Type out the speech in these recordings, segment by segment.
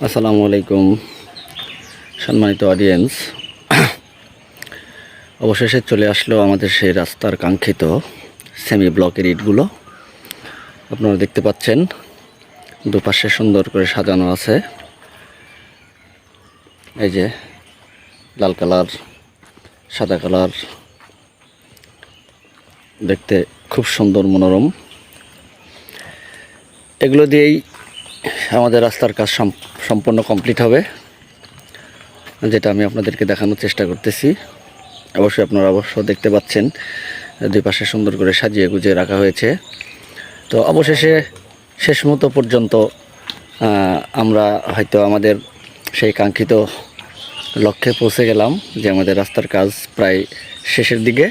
আসসালামু আলাইকুম সম্মানিত অডিয়েন্স। অবশেষে চলে আসলো আমাদের সেই রাস্তার কাঙ্ক্ষিত সেমি ব্লকের ইটগুলো। আপনারা দেখতে পাচ্ছেন দুপাশে সুন্দর করে সাজানো আছে। এই যে লাল কালার, সাদা কালার, দেখতে খুব সুন্দর মনোরম। এগুলো দিয়েই আমাদের রাস্তার কাজ সম্পূর্ণ কমপ্লিট হবে, যেটা আমি আপনাদেরকে দেখানোর চেষ্টা করতেছি। অবশ্যই আপনারা দেখতে পাচ্ছেন দুই পাশে সুন্দর করে সাজিয়ে গুজিয়ে রাখা হয়েছে। তো অবশেষে শেষ মতো পর্যন্ত আমরা হয়তো আমাদের সেই কাঙ্ক্ষিত লক্ষ্যে পৌঁছে গেলাম, যে আমাদের রাস্তার কাজ প্রায় শেষের দিকে,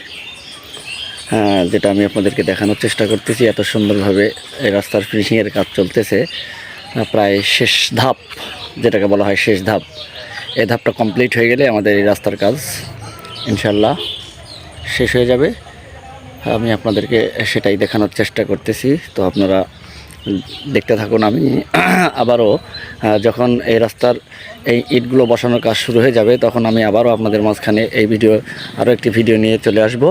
যেটা আমি আপনাদেরকে দেখানোর চেষ্টা করতেছি। এত সুন্দরভাবে এই রাস্তার ফিনিশিংয়ের কাজ চলতেছে। প্রায় শেষ ধাপ, যেটাকে বলা হয় শেষ ধাপ, এই ধাপটা কমপ্লিট হয়ে গেলে আমাদের এই রাস্তার কাজ ইনশাল্লাহ শেষ হয়ে যাবে। আমি আপনাদেরকে সেটাই দেখানোর চেষ্টা করতেছি। তো আপনারা দেখতে থাকুন। আমি আবারও যখন এই রাস্তার এই ইটগুলো বসানোর কাজ শুরু হয়ে যাবে, তখন আমি আবারও আপনাদের মাঝখানে আরও একটি ভিডিও নিয়ে চলে আসব,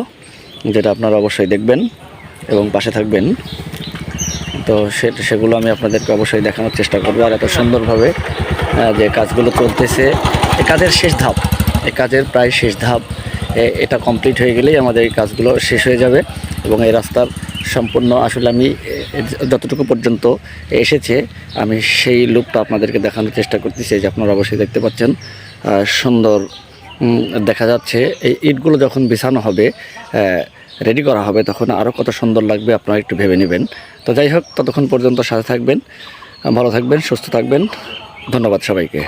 যেটা আপনারা অবশ্যই দেখবেন এবং পাশে থাকবেন। তো সেগুলো আমি আপনাদেরকে অবশ্যই দেখানোর চেষ্টা করবো। আর এত সুন্দরভাবে যে কাজগুলো চলতেছে, এই কাজের শেষ ধাপ, এই কাজের প্রায় শেষ ধাপ, এটা কমপ্লিট হয়ে গেলেই আমাদের এই কাজগুলো শেষ হয়ে যাবে। এবং এই রাস্তার সম্পূর্ণ আসলে আমি যতটুকু পর্যন্ত এসেছে, আমি সেই লুকটা আপনাদেরকে দেখানোর চেষ্টা করতেছি। যে আপনারা অবশ্যই দেখতে পাচ্ছেন সুন্দর দেখা যাচ্ছে। এই ইটগুলো যখন বিছানো হবে, রেডি করা হবে, তখন আরও কত সুন্দর লাগবে আপনারা একটু ভেবে নেবেন। তো যাই হোক, ততক্ষণ পর্যন্ত সাথে থাকবেন, ভালো থাকবেন, সুস্থ থাকবেন। ধন্যবাদ সবাইকে।